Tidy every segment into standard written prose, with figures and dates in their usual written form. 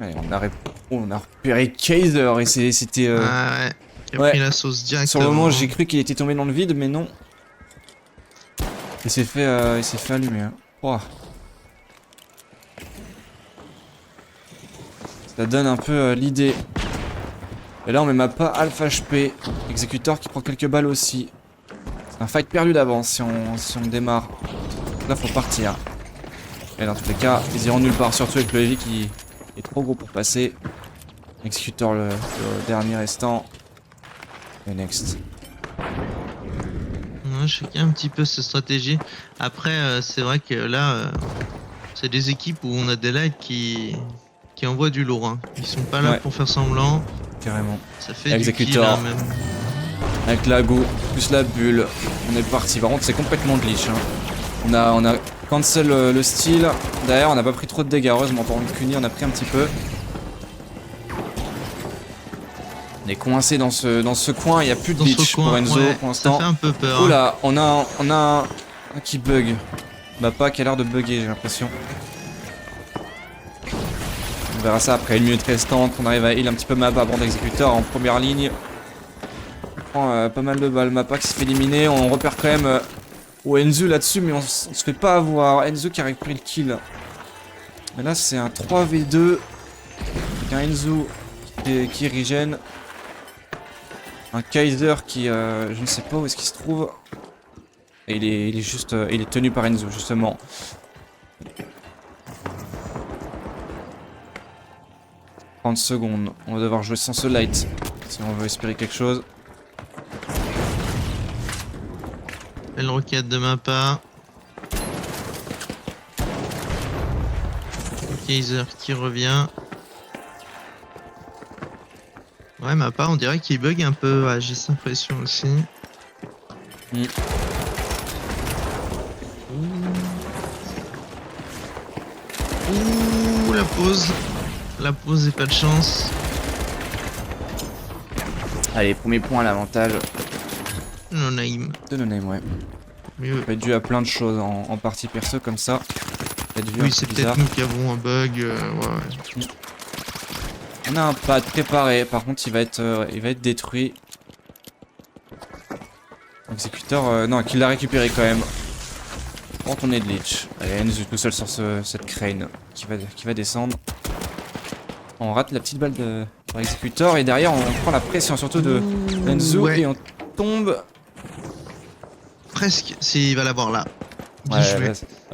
Allez, on a repéré Kaiser et c'était... Ah ouais. Il a pris la sauce Sur directement. le moment, j'ai cru qu'il était tombé dans le vide, mais non. Il s'est fait allumer. Hein. Ouah. Ça donne un peu l'idée. Et là, on met ma pas Alpha HP. Exécuteur qui prend quelques balles aussi. C'est un fight perdu d'avance si on démarre. Là, faut partir. Et dans tous les cas, ils iront nulle part. Surtout avec le heavy qui est trop gros pour passer. Exécuteur le dernier restant. Et next. Ouais, chacun un petit peu sa stratégie. Après, c'est vrai que là, c'est des équipes où on a des lights qui envoient du lourd. Hein. Ils sont pas là Ouais. pour faire semblant. Carrément. Ça fait Exécuteur. du kill, hein, même. Avec la go, plus la bulle. On est parti. Par contre, c'est complètement glitch. Hein. On a cancel le style. D'ailleurs, on n'a pas pris trop de dégâts. Heureusement, pour une Cuny, on a pris un petit peu. On est coincé dans ce coin. Il n'y a plus de glitch pour Enzo pour l'instant. Ça fait un peu peur. Oula, on a un qui bug. Mappa qui a l'air de bugger, j'ai l'impression. On verra ça après 1 minute restante. On arrive à heal un petit peu Mappa avant d'exécuteur en première ligne. On prend pas mal de balles. Mappa qui se fait éliminer. On repère quand même Enzo là-dessus, mais on se fait pas avoir. Enzo qui a récupéré le kill. Mais là, c'est un 3v2. Avec un Enzo qui régène. Un Kaiser qui, je ne sais pas où est-ce qu'il se trouve. Et il est juste, il est tenu par Enzo justement. « 30 secondes. On va devoir jouer sans ce light si on veut espérer quelque chose. Belle roquette de ma part. Kaiser qui revient. Ouais, ma part, on dirait qu'il bug un peu. Ouais, j'ai cette impression aussi. Ouh, la pause. La pause et pas de chance. Allez, premier point à l'avantage Non, Naïm. de No Name, ouais. Mieux. Ça peut être dû à plein de choses en partie perso comme ça. Oui, c'est peut-être nous qui avons un bug. Ouais. On a un pad préparé, par contre il va être détruit. Exécuteur, non, qu'il l'a récupéré quand même. Par contre on est de glitch. Allez, Enzo tout seul sur cette crane qui va descendre. On rate la petite balle de l'exécuteur et derrière on prend la pression surtout de Enzo ouais. et on tombe. Presque, il va l'avoir là. Bien Ouais, joué.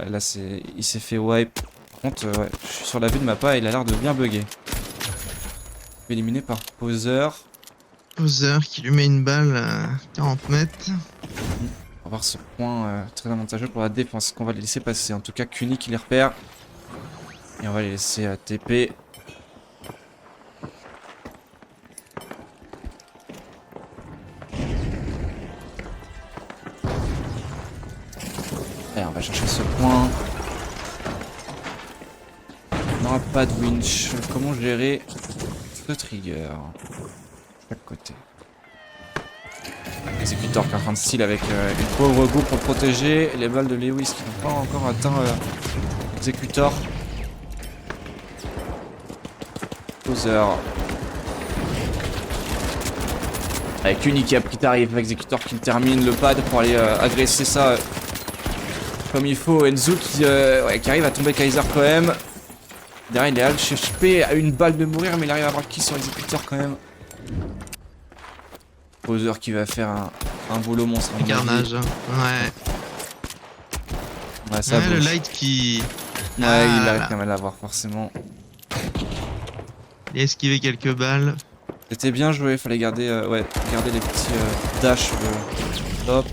là il s'est fait wipe. Par contre, ouais, je suis sur la vue de Mappa et il a l'air de bien bugger. Éliminé par Poseur. Poseur qui lui met une balle à 40 mètres. On va voir ce point très avantageux pour la défense qu'on va les laisser passer. En tout cas, Cuny qui les repère. Et on va les laisser TP. Allez, on va chercher ce point. On n'aura pas de winch. Comment gérer ce trigger? Chaque côté. Exécuteur qui est en train de steal avec une pauvre go pour protéger. Les balles de Lewis qui n'ont pas encore atteint l'exécuteur. Poseur. Avec Uni qui a pris tarif, l'exécuteur qui termine le pad pour aller agresser ça comme il faut. Enzo qui arrive à tomber Kaiser quand même. Derrière il est HP à une balle de mourir mais il arrive à avoir kill sur l'exécuteur quand même. Poseur qui va faire un boulot monstre. Un carnage. Ouais. Ouais, ça le bouge. light qui. Ouais, Ah, il arrive là. quand même à l'avoir forcément. Il a esquivé quelques balles. C'était bien joué, fallait garder, garder les petits dash. Hop,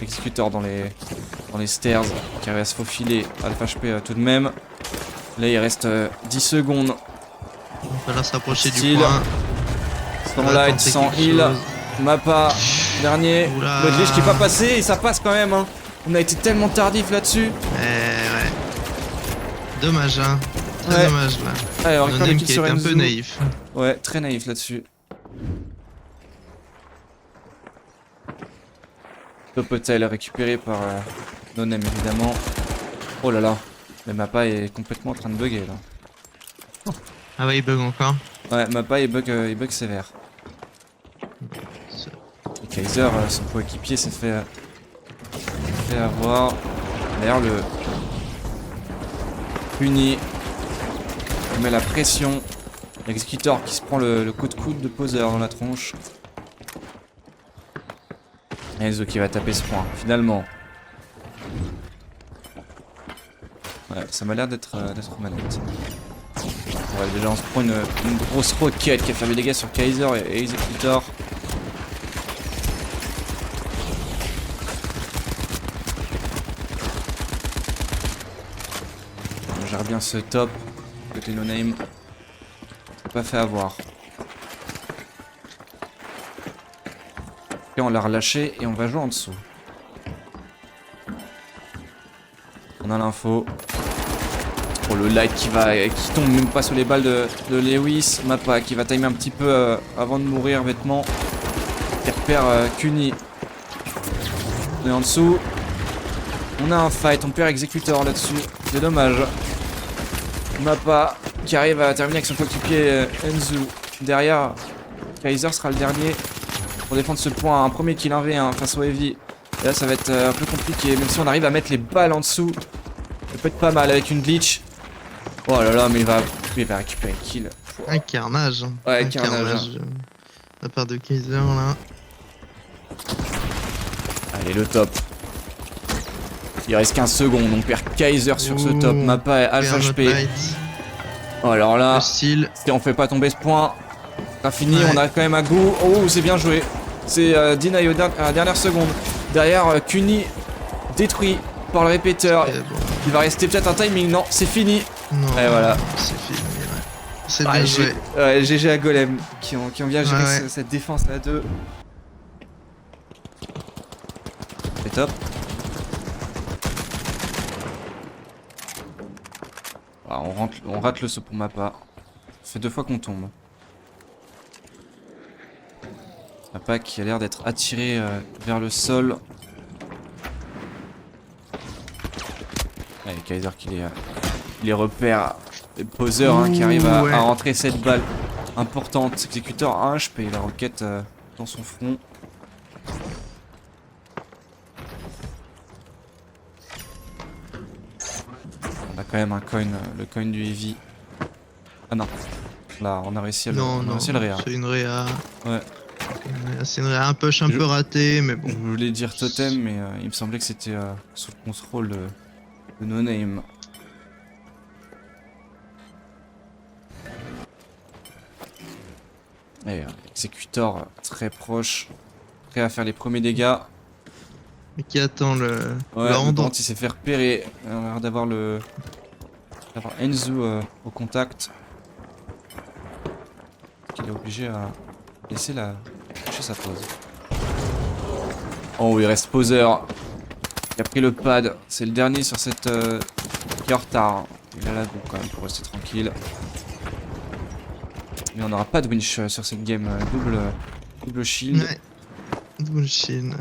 exécuteur dans les stairs qui arrive à se faufiler. Alpha HP tout de même. Là il reste 10 secondes. Il va falloir s'approcher du Style. point. Sans light, sans heal. Mappa, dernier. Oula. Le glitch qui est pas passé et ça passe quand même. Hein. On a été tellement tardif là-dessus. Ouais. Dommage, hein. Très Ouais. dommage là. Allez, on récupère le Nonem kill qui sur est un Enzo. peu naïf. Ouais, très naïf là-dessus. Top Hotel récupéré par No Name évidemment. Oh là là, mais Mappa est complètement en train de bugger là. Ah ouais, il bug encore. Ouais, Mappa il bug sévère. Et Kaiser, son coéquipier s'est fait avoir. D'ailleurs le puni. Il met la pression. L'exécuteur qui se prend le coup de coude de poseur dans la tronche. Enzo qui va taper ce point, finalement. Ouais, ça m'a l'air d'être manette. Ouais, déjà on se prend une grosse roquette qui a fait des dégâts sur Kaiser et Executor. On gère bien ce top. Côté no name. Pas fait avoir. Et on l'a relâché et on va jouer en dessous. On a l'info. Oh, le light qui tombe même pas sur les balles de Lewis. Mappa qui va timer un petit peu avant de mourir bêtement. Qui repère Kuni. On est en dessous. On a un fight, on perd Executor là-dessus. C'est dommage. Mappa qui arrive à terminer avec son coéquipier Enzu. Derrière, Kaiser sera le dernier pour défendre ce point. Un premier kill 1v1 face au Heavy. Et là ça va être un peu compliqué. Même si on arrive à mettre les balles en dessous. Ça peut être pas mal avec une glitch. Oh là là, mais il va récupérer le kill. Un carnage. Ouais, un carnage. de la part de Kaiser là. Allez, le top. Il reste 15 secondes, on perd Kaiser sur ce top. Mappa est HHP. Oh, alors là, si on fait pas tomber ce point, ça fini. Ouais. On a quand même un goût. Oh, c'est bien joué. C'est Deny à la dernière seconde. Derrière, Kuni détruit par le répéteur. Bon. Il va rester peut-être un timing. Non, c'est fini. Non, et voilà. C'est fini. Ouais. C'est bien joué. Ouais, GG à Golem qui ont bien géré cette défense là 2. C'est top. Ah, on rate le saut pour Mappa. Ça fait 2 fois qu'on tombe. Mappa qui a l'air d'être attiré vers le sol. Allez, Kaiser qui les repère. Les poseurs qui arrivent à rentrer cette balle importante. Exécuteur à 1 HP. La roquette dans son front. On a quand même un coin, le coin du Heavy. Ah non. Là, on a réussi à le, réa. C'est une réa. Ouais. C'est une réa un push un peu ratée, mais bon. Je voulais dire totem, mais il me semblait que c'était sous le contrôle de No Name. Et Executor très proche, prêt à faire les premiers dégâts. Mais qui attend le hand. Il s'est fait repérer. Il a l'air d'avoir Enzu au contact. Il est obligé à laisser lâcher sa pause. Oh, il reste poseur. Il a pris le pad. C'est le dernier sur cette qui est en retard. Il a la go quand même pour rester tranquille. Mais on n'aura pas de winch sur cette game. Double shield. Ouais. Double shield.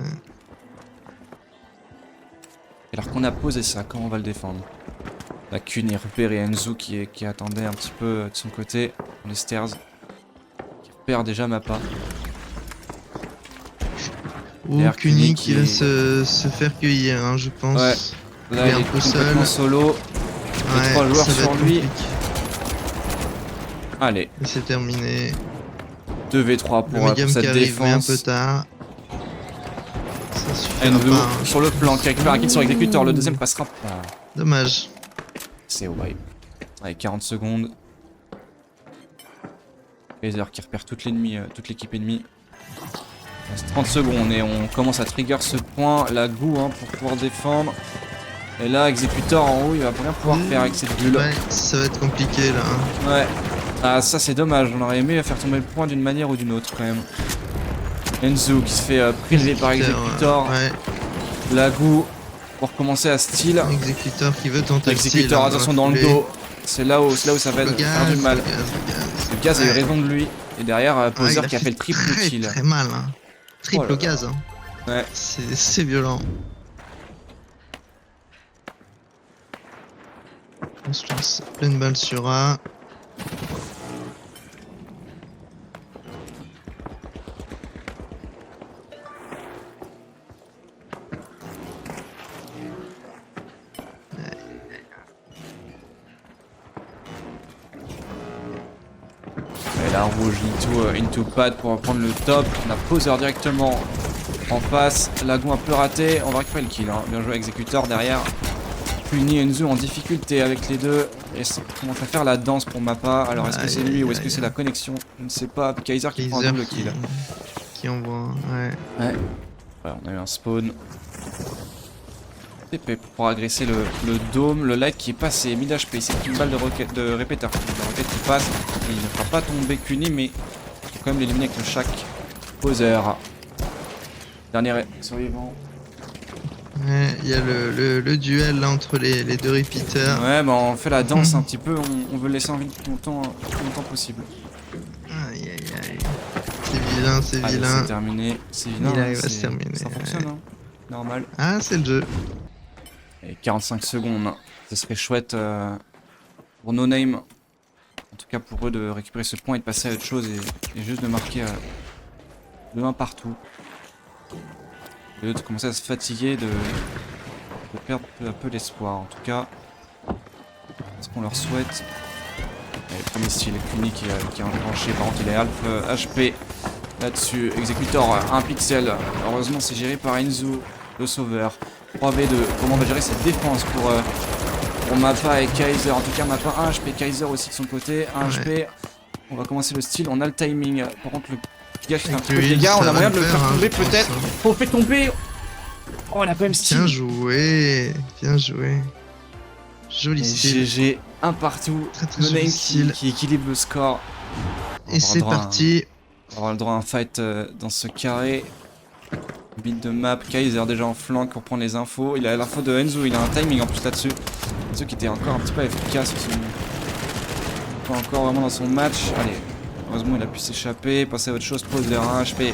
Alors qu'on a posé ça, comment on va le défendre? La Kuni repéré Enzu qui attendait un petit peu de son côté dans les stairs. Qui repère déjà Mappa. Ou Kuni qui va se faire cueillir, hein, je pense. Ouais. Là, il est complètement solo. Il y a 3 joueurs sur lui. Allez. Et c'est terminé. 2v3 pour cette défense. Un peu tard. Enzu sur le flanc qui récupère un kill sur Executor. Le deuxième passera pas. Dommage. C'est wipe. Allez, 40 secondes. Kaiser qui repère toute l'équipe ennemie. Il reste 30 secondes et on commence à trigger ce point. La goût pour pouvoir défendre. Et là, Executor en haut, il va rien pouvoir faire avec cette bulle. Ouais, ça va être compliqué là. Ouais. Ah, ça c'est dommage. On aurait aimé faire tomber le point d'une manière ou d'une autre quand même. Enzu qui se fait prélever par Executor. Ouais. La goût pour commencer à steal. Executor qui veut tenter Executor, attention dans le dos. C'est là où ça va faire du mal. Le gaz a eu raison de lui. Et derrière, Poseur qui a fait le triple kill. Très mal. Hein. Triple au gaz. Hein. Ouais. C'est violent. On se lance pleine balle sur A. rouge into pad pour reprendre le top. On a Poser directement en face. Lagon un peu raté. On va récupérer le kill. Hein. Bien joué, Executor derrière. Puni Enzu en difficulté avec les deux. Et ça commence à faire la danse pour Mappa. Alors est-ce que c'est lui ou est-ce que c'est la connexion? Je ne sais pas. Kaiser qui prend un double kill. Qui envoie, ouais. Ouais, on a eu un spawn. TP pour agresser le dôme. Le light qui est passé. Mid HP. C'est une balle de répéteur. La roquette qui passe. Il ne fera pas tomber Kuni, mais il faut quand même l'éliminer avec le chaque Poser. Dernier survivant. Ouais, il y a le duel là entre les deux repeaters. Ouais, bah on fait la danse un petit peu. On veut le laisser en vie le plus longtemps possible. Aïe aïe aïe. C'est vilain, c'est Allez, vilain. c'est terminé. C'est vilain. Il arrive à se terminer. Ça fonctionne, hein. Normal. Ah, c'est le jeu. Et 45 secondes. Ce serait chouette pour No Name. En tout cas pour eux de récupérer ce point et de passer à autre chose et juste de marquer de 1 partout. Et de commencer à se fatiguer, de perdre peu à peu l'espoir. En tout cas, ce qu'on leur souhaite. Et premier style, Kuni qui est enclenché. Par contre, il est half HP là-dessus. Executor, 1 pixel. Heureusement, c'est géré par Enzu, le sauveur. 3v2. Comment on va gérer cette défense pour Mappa et Kaiser? En tout cas, Mappa 1 HP, Kaiser aussi de son côté. 1 HP. On va commencer le style. On a le timing. Par contre, le gars fait un peu de dégâts. On a moyen de le faire tomber peut-être. On le fait tomber. Oh, on a quand même style. Bien joué. Bien joué. Joli style. GG, 1 partout. Très No joli Name style. qui équilibre le score. Et c'est parti. On va avoir le droit à un fight dans ce carré. Beat de map, Kaiser déjà en flanc pour prendre les infos. Il a l'info de Enzu, il a un timing en plus là-dessus. Enzu qui était encore un petit peu efficace aussi. Pas encore vraiment dans son match. Allez, heureusement il a pu s'échapper, passer à autre chose, Poser 1 HP.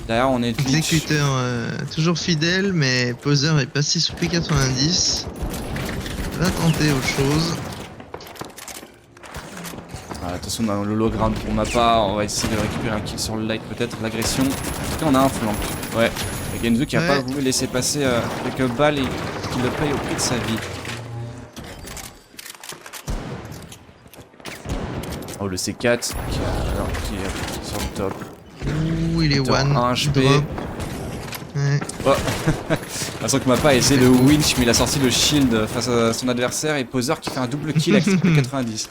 Derrière on est glitch. Exécuteur toujours fidèle, mais Poser est passé sous P90. Va tenter autre chose. Ah, attention, on a l'hologramme pour ma part. On va essayer de récupérer un kill sur le light, peut-être l'agression. En tout cas, on a un flank. Ouais. Et Genzu qui a pas voulu laisser passer quelques balles et qui le paye au prix de sa vie. Oh, le C4 qui est sur le top. Ouh, il est one. 1 HP. Ouais. Oh. De toute que Mappa a essayé de winch, mais il a sorti le shield face à son adversaire. Et Poser qui fait un double kill avec son P90.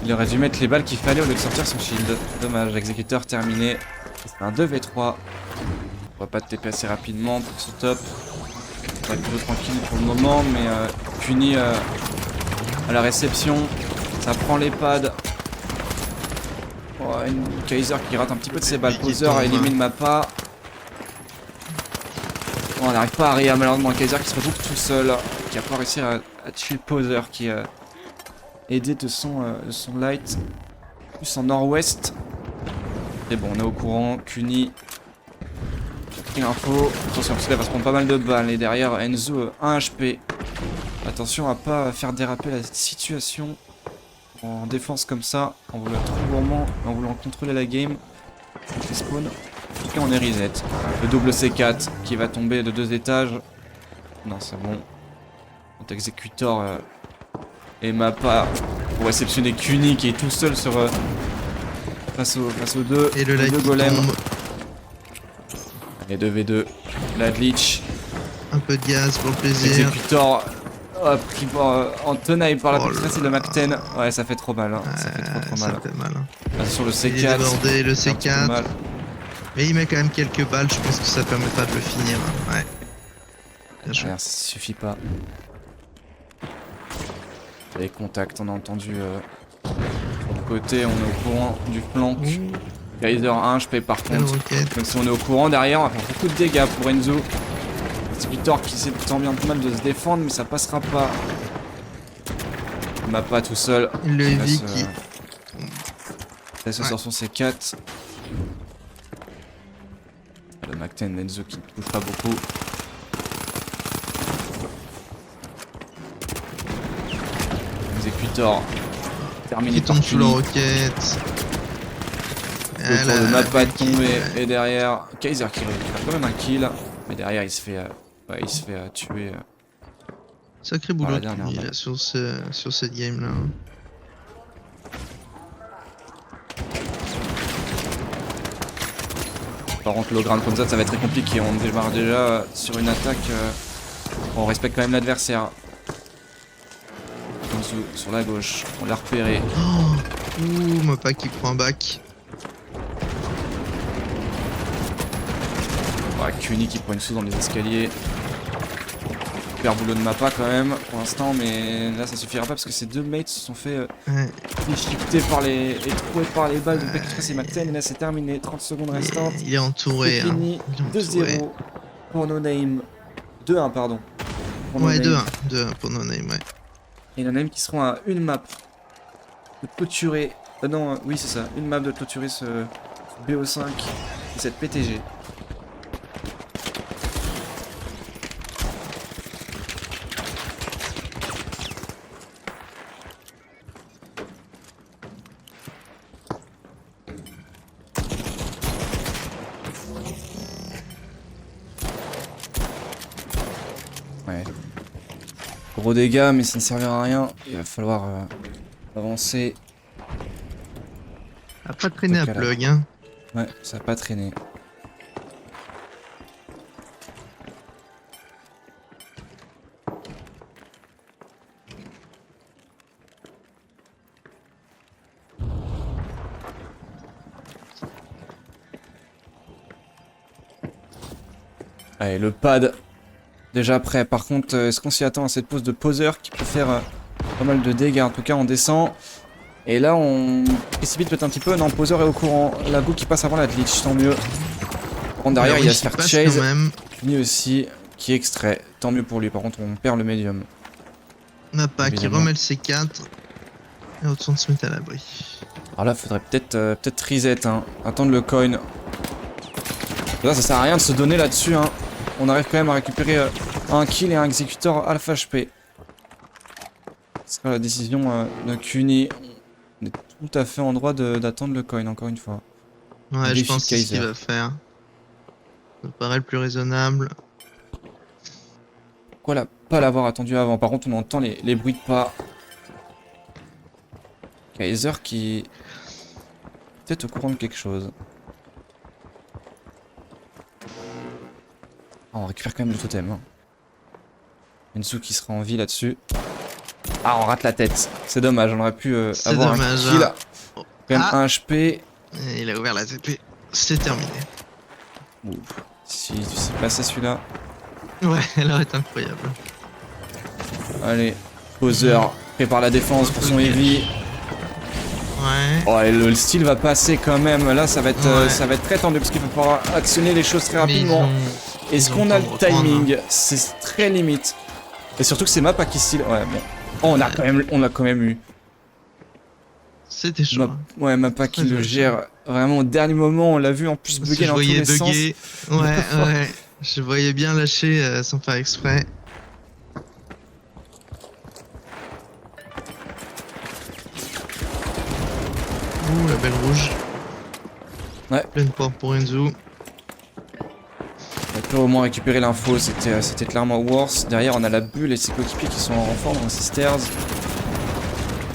Il aurait dû mettre les balles qu'il fallait au lieu de sortir son shield. Dommage, exécuteur terminé. C'est un 2v3. On va pas te TP assez rapidement pour ce top. On va être plutôt tranquille pour le moment, mais Puni à la réception. Ça prend les pads. Oh, une Kaiser qui rate un petit peu de ses balles. Poser élimine Mappa. Oh, on n'arrive pas à Ria malheureusement. Kaiser qui se retrouve tout seul. Qui a pas réussi à tuer Poser qui aidé de son light. Plus en nord-ouest. Et bon, on est au courant. Kuni. Info. Attention, parce qu'il va se prendre pas mal de balles. Et derrière, Enzu, 1 HP. Attention à pas faire déraper la situation en défense comme ça. En voulant être trop gourmand, en voulant contrôler la game. Avec les spawns. En tout cas, on est reset. Le double C4 qui va tomber de 2 étages. Non, c'est bon. Notre exécuteur. Et Mappa pour réceptionner Kuni qui est tout seul sur face aux deux. Et le deux golems. tombe. Et 2v2. La glitch. Un peu de gaz pour le plaisir. Exécuteur pris en tenaille par la petite facile de Mac-10. Ouais, ça fait trop mal. Hein. Ça fait trop Ça mal. fait mal. Sur le C4. Il est débordé, le c'est un petit peu C4. mal. Mais il met quand même quelques balles, je pense que ça permettra de le finir. Ouais. Bien joué. Ça suffit pas. Les contacts, on a entendu sur le côté, on est au courant du flank. Kaiser 1 HP par contre. Même si on est au courant derrière, on va faire beaucoup de dégâts pour Enzu. Executor qui essaie tant bien que mal de se défendre, mais ça passera pas. Mappa tout seul. Le heavy qui. Laisse sur son C4. Le Mac-10 Enzu qui ne touche pas beaucoup. Executor terminé. Qui tombe sous la roquette. Le tour de Mappa est tombé. Et derrière, Kaiser qui récupère quand même un kill. Mais derrière, il se fait tuer. Sacré boulot dernière là, sur cette game là. par contre, le ground comme ça va être très compliqué. On démarre déjà sur une attaque. On respecte quand même l'adversaire. Sur la gauche, on l'a repéré. Oh, ouh, Mappa qui prend un bac. Cuny qui prend une sous dans les escaliers. Super boulot de Mappa quand même pour l'instant, mais là ça suffira pas parce que ces deux mates se sont fait déchiqueter par et troués par les balles de Beck et Macten. Et là c'est terminé, 30 secondes restantes. Il est entouré. C'est fini, 2-0 pour No Name. 2-1 pardon. Ouais, 2-1 pour No Name, ouais. Et No Name qui seront à une map de clôturer. Non, oui c'est ça, une map de clôturer ce BO5 et cette PTG. Ouais. Gros dégâts, mais ça ne servira à rien. Il va falloir avancer. A pas traîné à plug, hein. Ouais, ça a pas traîné. Allez, le pad. Déjà prêt. Par contre, est-ce qu'on s'y attend à cette pose de poseur qui peut faire pas mal de dégâts? En tout cas, on descend. Et là, on précipite peut-être un petit peu. Non, poseur est au courant. La Gou qui passe avant la glitch, tant mieux. Bon, derrière, il y a se faire chase. Lui aussi, qui extrait. Tant mieux pour lui. Par contre, on perd le médium. Mappa qui remet le C4. Et autant de se mettre à l'abri. Alors là, faudrait peut-être reset. Hein. Attendre le coin. Là, ça sert à rien de se donner là-dessus. Hein. On arrive quand même à récupérer un kill et un exécuteur Alpha HP. C'est la décision de Cuny. On est tout à fait en droit d'attendre le coin, encore une fois. Ouais, je pense que c'est ce qu'il va faire. Ça me paraît le plus raisonnable. Pourquoi pas l'avoir attendu avant? Par contre, on entend les bruits de pas. Kaiser qui... peut-être au courant de quelque chose. Oh, on récupère quand même le totem. Hein. Enzu qui sera en vie là-dessus. Ah, on rate la tête. C'est dommage, on aurait pu avoir un kill. Hein. Quand même 1 HP. Et il a ouvert la TP. C'est terminé. Ouf. Si tu sais passer celui-là. Ouais, elle est incroyable. Allez, poseur prépare la défense pour son heavy. Ouais. Oh, et le style va passer quand même. Là, ça va être très tendu parce qu'il va falloir actionner les choses très rapidement. Est-ce qu'on a le timing? C'est très limite. Et surtout que c'est Mappa qui style. Ouais, bon. Oh, on l'a quand même eu. C'était chaud. Ouais, Mappa qui le gère vraiment au dernier moment. On l'a vu en plus bugger dans tous les sens. Ouais. Je voyais bien lâcher sans faire exprès. Ouh, la belle rouge. Ouais. Pleine porte pour Enzu. On peut au moins récupérer l'info, c'était clairement worse. Derrière, on a la bulle et ses coéquipiers qui sont en renfort dans Sisters.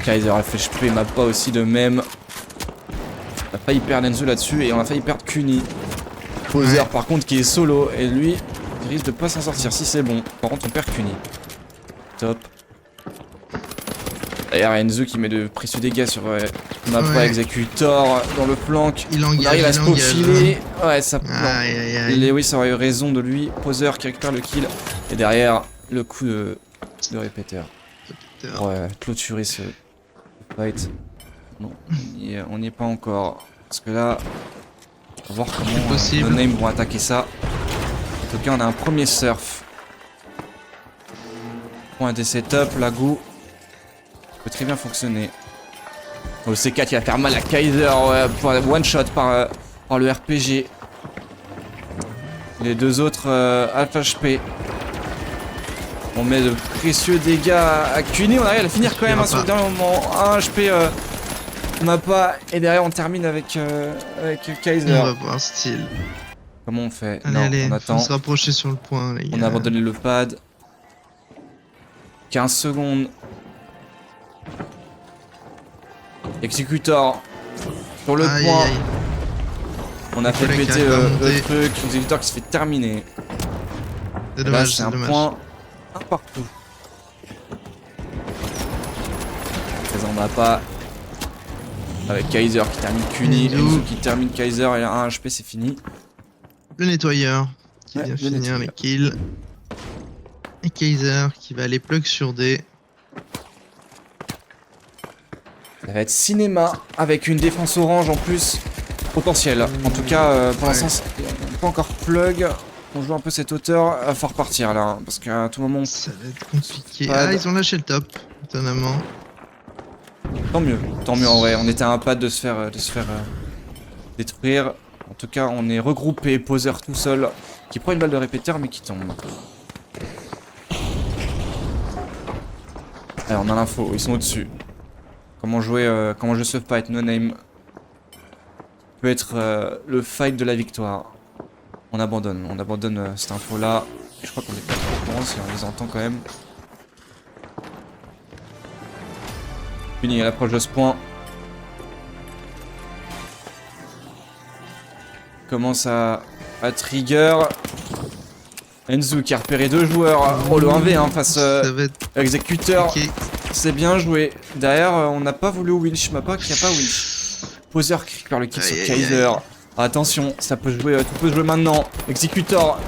Kaiser a fait HP, Mappa aussi de même. On a failli perdre Enzu là-dessus et on a failli perdre Cuny. Poseur par contre qui est solo et lui, il risque de pas s'en sortir si c'est bon. Par contre, on perd Cuny. Top. D'ailleurs, Enzu qui met de précieux dégâts sur Mappa Executor dans le flank. Il engage, on arrive à se faufiler. Ouais, ça. Aïe. Lewis aurait eu raison de lui. Poseur qui récupère le kill. Et derrière, le coup de répéteur. Ouais, clôturer ce fight. Non, on n'y est pas encore. Parce que là, on va voir comment No Name vont attaquer ça. En tout cas, on a un premier surf. Point des setups, la Gou peut très bien fonctionner. Oh, C4 il va faire mal à Kaiser pour one shot par le RPG. Les deux autres Alpha HP. On met de précieux dégâts à Cuny. On arrive à finir quand même sur le dernier moment. 1 HP Mappa. Et derrière on termine avec Kaiser. On va voir style. Comment on fait? Allez, on attend. Faut se rapprocher sur le point les gars. On a abandonné le pad. 15 secondes. Executor sur le point. On a fait collègues qui péter arrivent à le monter. truc, l'exécuteur qui se fait terminer. C'est Là, dommage, c'est c'est un dommage. point un partout. On n'a pas. Avec Kaiser qui termine Kuni, Enzo. Enzo qui termine Kaiser et un HP, c'est fini. Le nettoyeur qui Ouais, vient le finir nettoyeur. les kills. Et Kaiser qui va aller plug sur D. Ça va être cinéma avec une défense orange en plus. Potentiel. En tout cas, pour Ouais. l'instant, on peut encore plug. On joue un peu cette hauteur. Il va falloir repartir là. Parce qu'à tout moment, Ça va être compliqué. Pad. Ah, ils ont lâché le top, étonnamment. tant mieux. Tant mieux en vrai. On était à un pad de se faire, détruire. En tout cas, on est regroupé. Poseur tout seul. Qui prend une balle de répéteur mais qui tombe. Alors, on a l'info. Ils sont au-dessus. Comment jouer ce fight no name peut être le fight de la victoire. On abandonne cette info là. Je crois qu'on est pas trop au courant si on les entend quand même. Fini à l'approche de ce point. Commence à trigger. Enzu qui a repéré 2 joueurs. Oh le 1v hein, face Ça va être exécuteur. compliqué. C'est bien joué. Derrière, on n'a pas voulu winch. Mappa qui a pas winch. Poseur qui récupère le kill sur Aïe, aïe, Kaiser. Attention, ça peut jouer, tout peut jouer maintenant. Exécuteur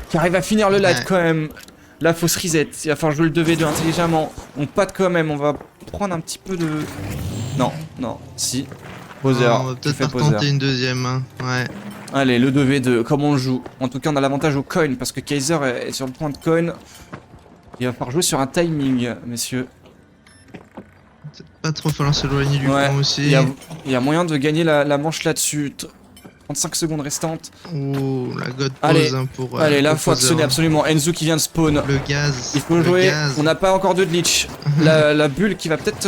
qui arrive à finir le light Ouais. quand même. Là, faut se reset. Il va falloir jouer le 2v2 intelligemment. On pâte quand même. On va prendre un petit peu de. Non, non, si. Poseur. On va Tu peut-être fais pas poseur. retenter une deuxième. Hein. Ouais. Allez, le 2v2, comment on le joue? En tout cas, on a l'avantage au coin parce que Kaiser est sur le point de coin. Il va falloir jouer sur un timing, messieurs. Pas trop falloir s'éloigner du Ouais, point aussi. il y a moyen de gagner la manche là-dessus. 35 secondes restantes. Oh, la god Allez, pose hein, pour. Allez, là, pour faut actionner Poseur. absolument. Enzu qui vient de spawn. Le gaz. Il faut le jouer. Gaz. On n'a pas encore de glitch. La bulle qui va peut-être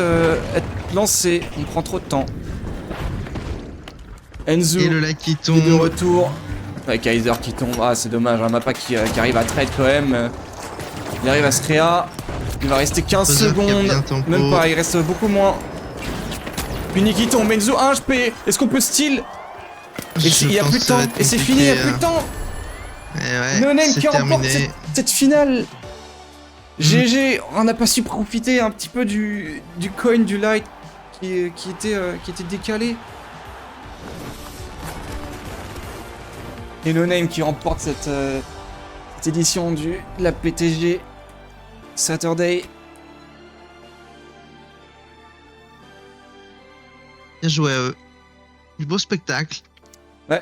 être lancée. On prend trop de temps. Enzu Et le lac qui qui est de tombe. retour. Ouais, Kaiser qui tombe. Ah, c'est dommage. Un Mappa qui arrive à trade quand même. Il arrive à se créa. Il va rester 15 Poseur qui a secondes. bien tempo. Même pas, il reste beaucoup moins. Puni qui tombe. Enzu 1 HP. Est-ce qu'on peut steal? Et Je il y a pense plus que de ça temps. va être Et c'est fini, il y a plus compliqué, de temps. hein. Eh ouais, No Name c'est qui remporte terminé. cette finale. GG, on n'a pas su profiter un petit peu du coin du light qui était décalé. Et No Name qui remporte cette édition de la PTG Saturday. Bien joué à eux. Du beau spectacle. Ouais,